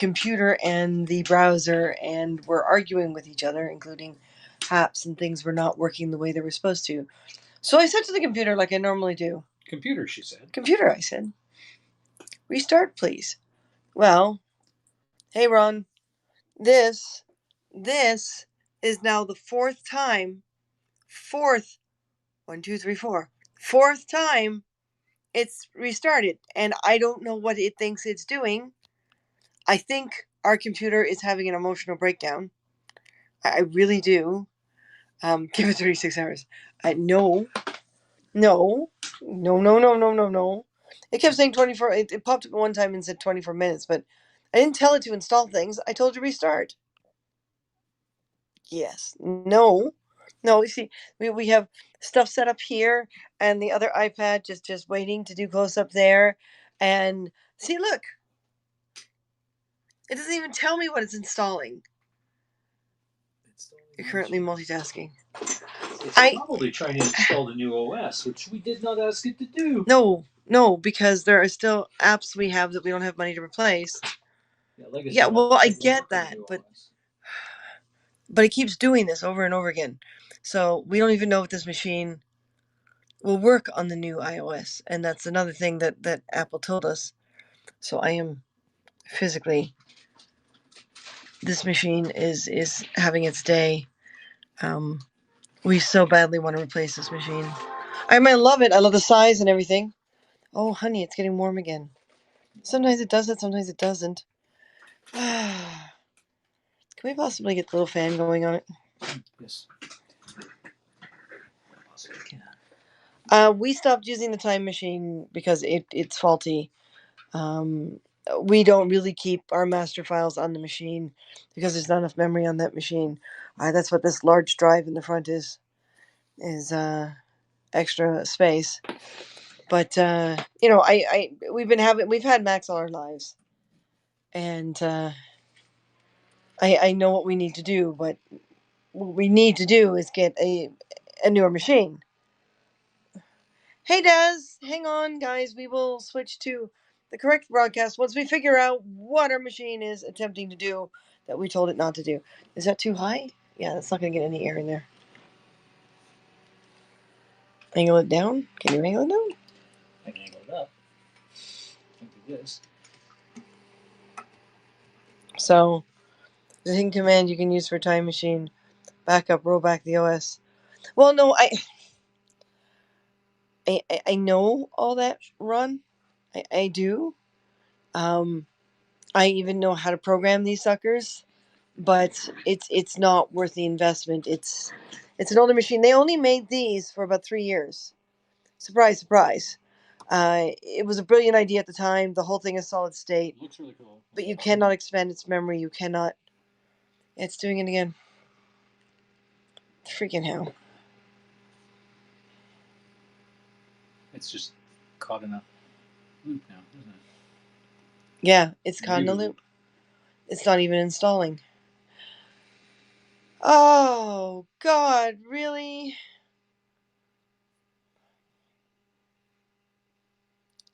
computer and the browser, and were arguing with each other, including apps and things were not working the way they were supposed to. So I said to the computer, like I normally do, "Computer," she said. "Computer," I said, "restart, please." Well, hey, Ron, this is now the fourth time, fourth, 1, 2, 3, 4, fourth time it's restarted, and I don't know what it thinks it's doing. I think our computer is having an emotional breakdown. I really do. Give it 36 hours. No. It kept saying 24. It popped up one time and said 24 minutes, but I didn't tell it to install things. I told it to restart. Yes. No. You see, we have stuff set up here, and the other iPad just waiting to do close up there. And see, look, it doesn't even tell me what it's installing. You're currently multitasking. It's probably trying to install the new OS, which we did not ask it to do. No, because there are still apps we have that we don't have money to replace. Yeah, well, I get that, but it keeps doing this over and over again. So we don't even know if this machine will work on the new iOS, and that's another thing that Apple told us. So I am physically, this machine is having its day. We so badly want to replace this machine. I love it. I love the size and everything. Oh, honey, it's getting warm again. Sometimes it does it, sometimes it doesn't. Can we possibly get the little fan going on it? Yes. We stopped using the time machine because it's faulty. We don't really keep our master files on the machine because there's not enough memory on that machine. That's what this large drive in the front is extra space. But we've had Macs all our lives, and I know what we need to do. But what we need to do is get a newer machine. Hey, Des, hang on, guys. We will switch to the correct broadcast once we figure out what our machine is attempting to do that we told it not to do. Is that too high? Yeah, that's not going to get any air in there. Angle it down? Can you angle it down? I can angle it up. I can do this. So, the thing command you can use for time machine, backup, roll back the OS. Well, no, I know all that, Ron. I do. I even know how to program these suckers, but it's not worth the investment. It's an older machine. They only made these for about 3 years. Surprise, surprise. It was a brilliant idea at the time. The whole thing is solid state. It looks really cool. But you cannot expand its memory. You cannot. It's doing it again. Freaking hell. It's just caught in a loop now, isn't it? Yeah, it's caught in a loop. It's not even installing. Oh, God, really?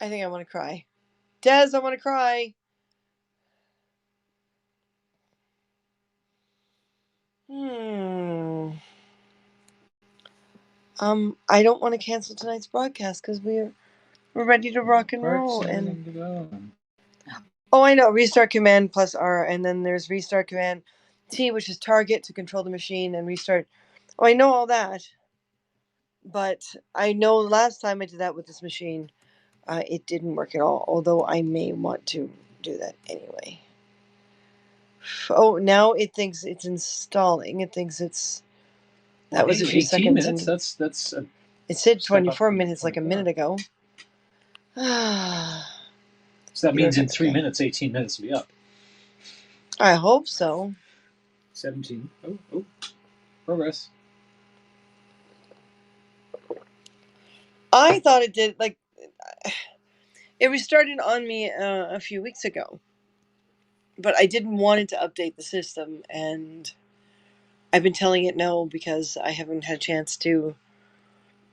I think I want to cry. Des, I want to cry. I don't want to cancel tonight's broadcast because we're ready to rock and roll. And oh, I know, restart command plus R, and then there's restart command T, which is target to control the machine, and restart. Oh, I know all that, but I know last time I did that with this machine, it didn't work at all. Although I may want to do that anyway. Oh, now it thinks it's installing. It thinks it's. That was a few 18 seconds. Minutes. That's. It said 24 minutes like a minute ago. So that means in 3 minutes, 18 minutes will be up. I hope so. 17. Oh. Progress. I thought it did, like, it restarted on me a few weeks ago. But I didn't want it to update the system, and I've been telling it no because I haven't had a chance to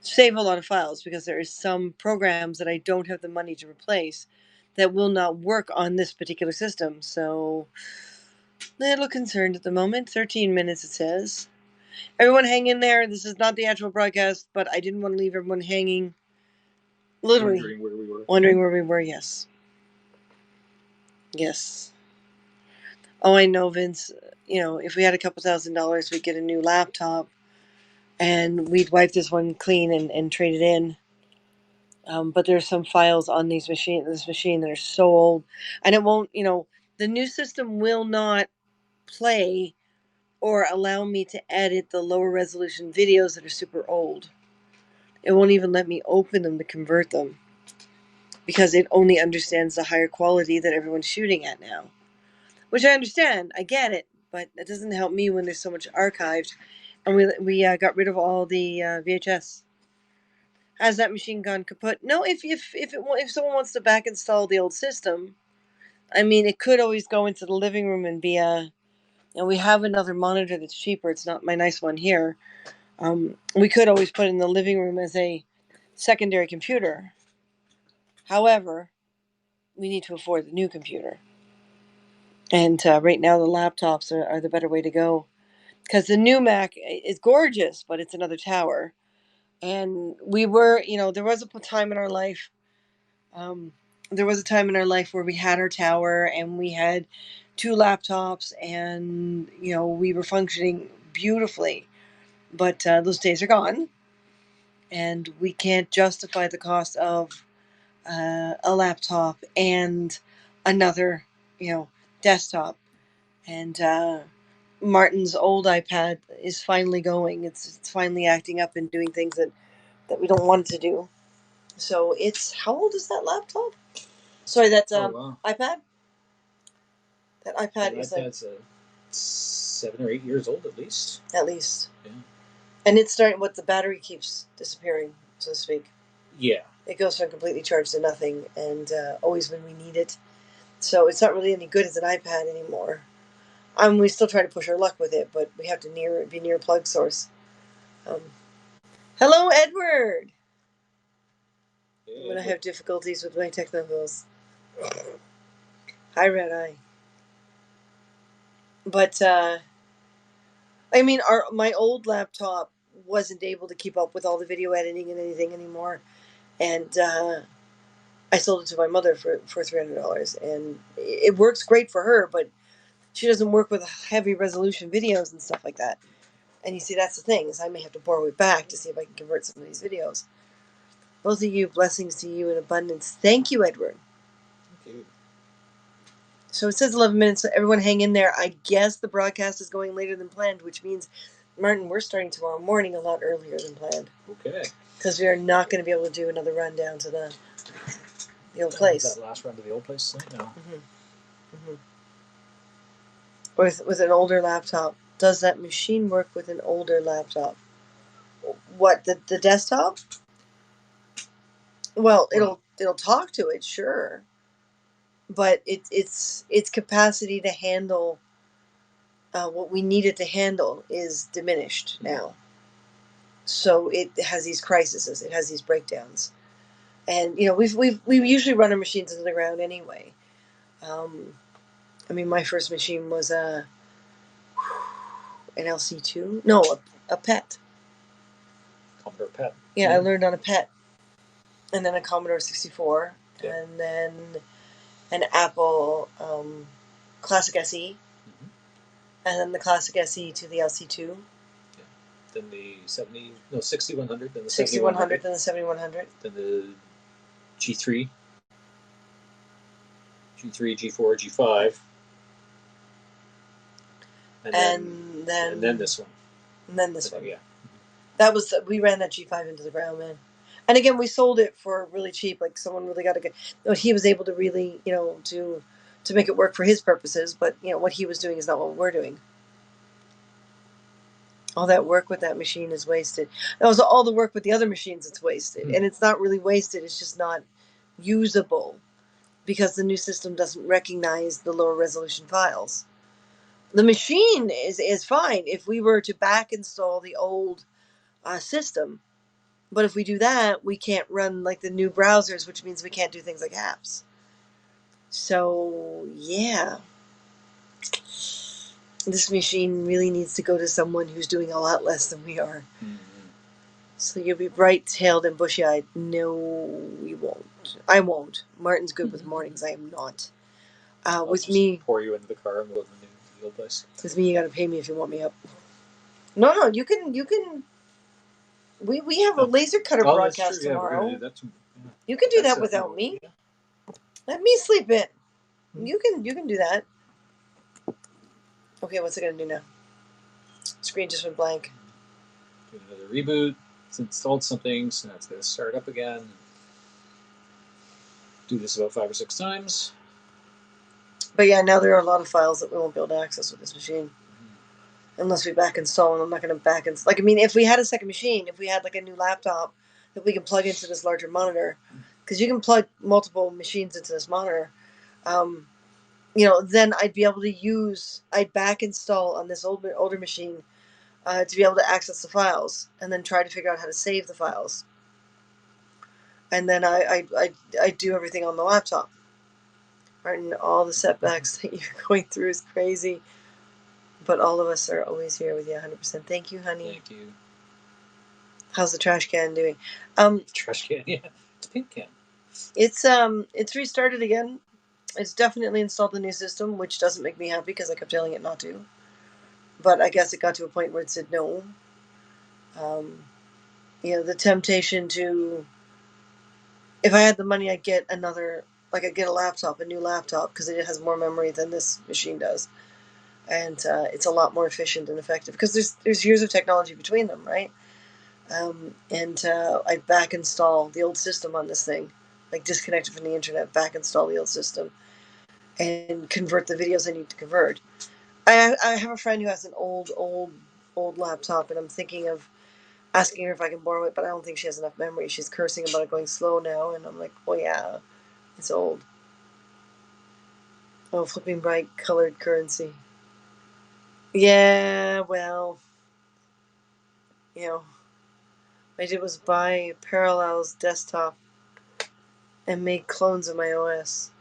save a lot of files because there are some programs that I don't have the money to replace that will not work on this particular system. So, a little concerned at the moment. 13 minutes, it says. Everyone hang in there. This is not the actual broadcast, but I didn't want to leave everyone hanging. Literally. Wondering where we were. Wondering where we were, yes. Yes. Oh, I know, Vince. You know, if we had a couple $1,000s, we'd get a new laptop and we'd wipe this one clean and trade it in. But there's some files on this machine that are so old, and it won't. You know, the new system will not play or allow me to edit the lower resolution videos that are super old. It won't even let me open them to convert them because it only understands the higher quality that everyone's shooting at now. Which I understand, I get it, but it doesn't help me when there's so much archived. And we got rid of all the VHS. Has that machine gone kaput? No. If someone wants to back install the old system, I mean, it could always go into the living room and be a. And we have another monitor that's cheaper. It's not my nice one here. We could always put it in the living room as a secondary computer. However, we need to afford the new computer. And right now, the laptops are the better way to go. Because the new Mac is gorgeous, but it's another tower. And we were, you know, there was a time in our life. There was a time in our life where we had our tower and we had 2 laptops, and you know we were functioning beautifully. But those days are gone, and we can't justify the cost of a laptop and another, you know, desktop. And Martin's old iPad is finally going. It's finally acting up and doing things that we don't want it to do. So it's, how old is that laptop? Sorry, that wow. iPad. That iPad is like iPad's 7 or 8 years old at least. At least. Yeah. And it's starting. What the battery keeps disappearing, so to speak. Yeah. It goes from completely charged to nothing, and always when we need it. So it's not really any good as an iPad anymore. We still try to push our luck with it, but we have to be near a plug source. Hello, Edward. When I have difficulties with my technicals. Hi, Red Eye. But I mean, my old laptop wasn't able to keep up with all the video editing and anything anymore, and I sold it to my mother for $300, and it works great for her, but she doesn't work with heavy resolution videos and stuff like that. And you see, that's the thing, is I may have to borrow it back to see if I can convert some of these videos. Both of you, blessings to you in abundance. Thank you, Edward. Thank you. So it says 11 minutes, so everyone hang in there. I guess the broadcast is going later than planned, which means, Martin, we're starting tomorrow morning a lot earlier than planned. Okay. Because we are not going to be able to do another run down to the old place. That last run to the old place? No. With an older laptop. Does that machine work with an older laptop? What, the desktop? Well, it'll talk to it, sure, but its capacity to handle what we need it to handle is diminished now. So it has these crises, it has these breakdowns, and you know we usually run our machines into the ground anyway. I mean, my first machine was an LC2. No, a PET. Commodore PET. Yeah, I learned on a PET. And then a Commodore 64. Yeah. And then an Apple Classic SE. Mm-hmm. And then the Classic SE to the LC2. Yeah. Then the 6100. Then the 6100. Then the 7100. Then the G3. G3, G4, G5. And then this one. And then this one. Yeah. That was, we ran that G5 into the ground, man. And again, we sold it for really cheap. Like, someone really got he was able to really, you know, to make it work for his purposes. But, you know, what he was doing is not what we're doing. All that work with that machine is wasted. And also, all the work with the other machines, it's wasted. And it's not really wasted. It's just not usable because the new system doesn't recognize the lower resolution files. The machine is fine if we were to back install the old system. But if we do that, we can't run like the new browsers, which means we can't do things like apps. So, yeah. This machine really needs to go to someone who's doing a lot less than we are. Mm-hmm. So you'll be bright-tailed and bushy-eyed. No, we won't. I won't. Martin's good with mornings. I am not. With me, pour you into the car and go to the old place. With me, you gotta pay me if you want me up. No, you can. We have a laser cutter broadcast tomorrow. Yeah, you can do that without me. Yeah. Let me sleep in. You can do that. Okay, what's it gonna do now? Screen just went blank. Do another reboot. It's installed something, so now it's gonna start up again. Do this about 5 or 6 times. But yeah, now there are a lot of files that we won't be able to access with this machine. Unless we back install, and I'm not going to back install. Like, I mean, if we had a second machine, if we had like a new laptop that we can plug into this larger monitor, because you can plug multiple machines into this monitor, then I'd be able to I'd back install on this older machine to be able to access the files, and then try to figure out how to save the files. And then I do everything on the laptop. Right, and all the setbacks that you're going through is crazy. But all of us are always here with you 100%. Thank you, honey. Thank you. How's the trash can doing? Trash can, yeah. It's a pink can. It's restarted again. It's definitely installed the new system, which doesn't make me happy because I kept telling it not to. But I guess it got to a point where it said no. The temptation to, if I had the money, I'd get a laptop, a new laptop, because it has more memory than this machine does. And it's a lot more efficient and effective because there's years of technology between them, right? I back install the old system on this thing, like disconnect it from the internet, back install the old system, and convert the videos I need to convert. I have a friend who has an old laptop, and I'm thinking of asking her if I can borrow it, but I don't think she has enough memory. She's cursing about it going slow now, and I'm like, oh yeah, it's old. Oh, flipping bright colored currency. Yeah, well, what I did was buy Parallels desktop and make clones of my OS.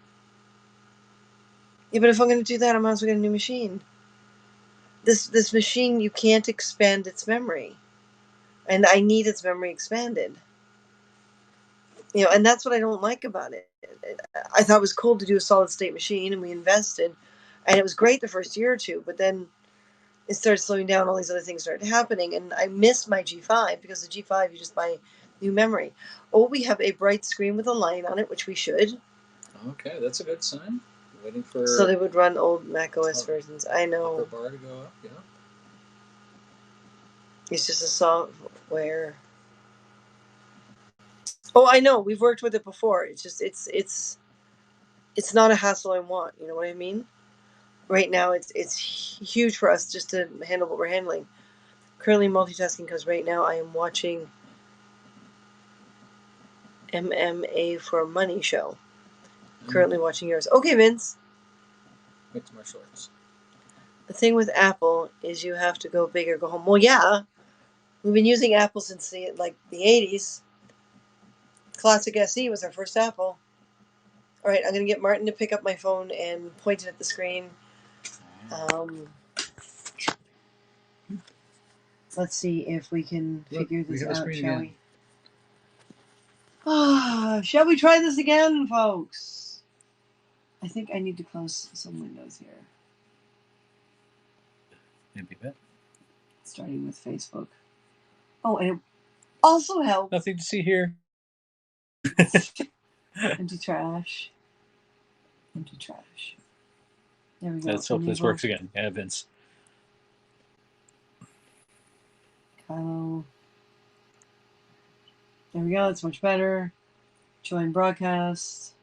Yeah, but if I'm going to do that, I might as well get a new machine. This machine, you can't expand its memory. And I need its memory expanded. And that's what I don't like about it. I thought it was cool to do a solid state machine, and we invested. And it was great the first year or two, but then it started slowing down. All these other things started happening, and I missed my G5 because the G5 you just buy new memory. Oh, we have a bright screen with a line on it, which we should. Okay, that's a good sign. Waiting for. So they would run old Mac OS versions. I know. Upper bar to go up, yeah. It's just a software. Oh, I know. We've worked with it before. It's just it's not a hassle I want. You know what I mean? Right now, it's huge for us just to handle what we're handling. Currently multitasking because right now I am watching MMA for Money show. Currently watching yours. Okay, Vince. Mixed martial arts. The thing with Apple is you have to go big or go home. Well, yeah. We've been using Apple since the 80s. Classic SE was our first Apple. All right, I'm going to get Martin to pick up my phone and point it at the screen. Let's see if we can figure this out, shall we? Shall we try this again, folks? I think I need to close some windows here. Maybe that. Starting with Facebook. Oh, and it also helps. Nothing to see here. Empty trash. Empty trash. There we go. Let's hope this works again. Yeah, Vince. Kylo. There we go. It's much better. Join broadcast.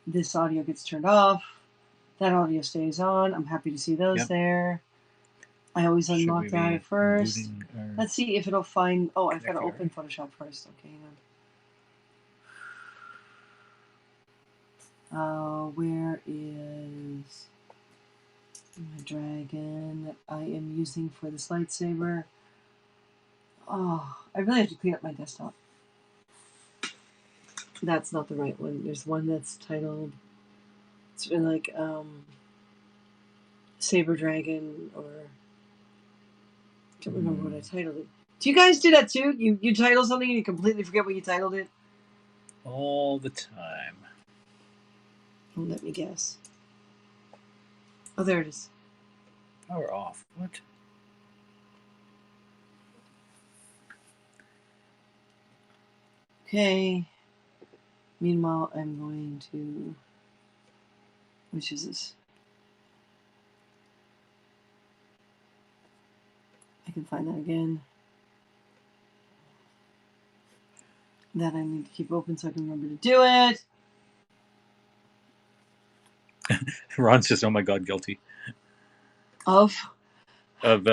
This audio gets turned off. That audio stays on. I'm happy to see those there. I always unlock that at first. Let's see if it'll find. Oh, I've got to open Photoshop first. Okay, hang on. Where is my dragon that I am using for this lightsaber? Oh, I really have to clean up my desktop. That's not the right one. There's one that's titled It's been like Saber Dragon, or I can't remember what I titled it. Do you guys do that too? You title something and you completely forget what you titled it? All the time. Oh, let me guess. Oh, there it is. Power off. What? Okay. Meanwhile, I'm going to. Which is this? I can find that again. That I need to keep open so I can remember to do it. Ron says, "Oh my God, guilty Of. of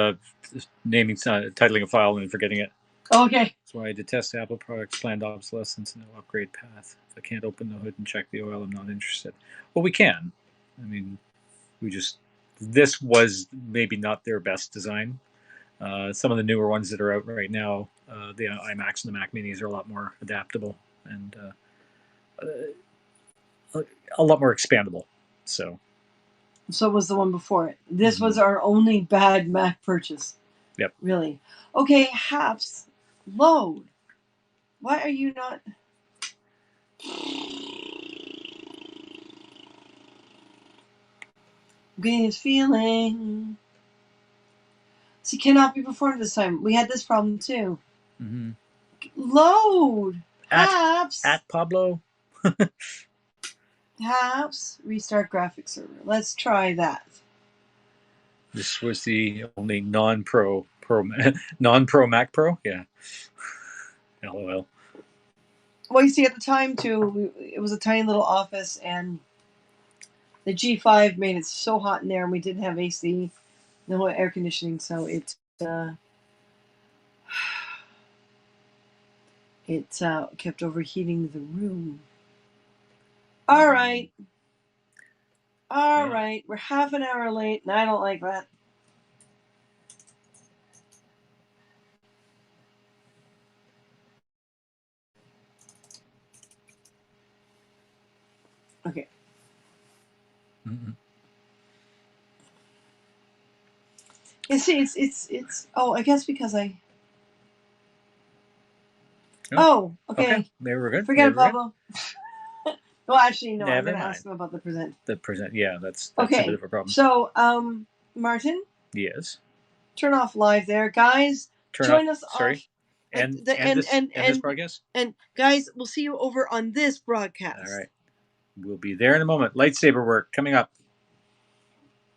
naming, titling a file and forgetting it." Okay. That's why I detest Apple products, planned obsolescence, and no upgrade path. If I can't open the hood and check the oil, I'm not interested. Well, we can. I mean, this was maybe not their best design. Some of the newer ones that are out right now, the iMacs and the Mac Minis, are a lot more adaptable and a lot more expandable. So was the one before it. This was our only bad Mac purchase. Yep. Really. Okay, Haps, load. Why are you not? I'm getting his feeling. See, cannot be performed this time. We had this problem too. Mm-hmm. Load. Haps. At Pablo. Haps. Restart graphics server. Let's try that. This was the only non-pro Mac Pro. Yeah. LOL. Well, you see, at the time too, it was a tiny little office, and the G5 made it so hot in there, and we didn't have AC, no air conditioning, so it kept overheating the room. All right. We're half an hour late, and I don't like that. Okay. Mm-hmm. You see, it's. Oh, I guess because I. Oh, okay. Maybe we're good. Forget it, Pablo. Well, actually, no. I'm going to ask him about the present. Yeah, that's okay. A bit of a problem. So, Martin. Yes. Turn off live there, guys. Join us. Sorry. And this broadcast. And guys, we'll see you over on this broadcast. All right. We'll be there in a moment. Lightsaber work coming up.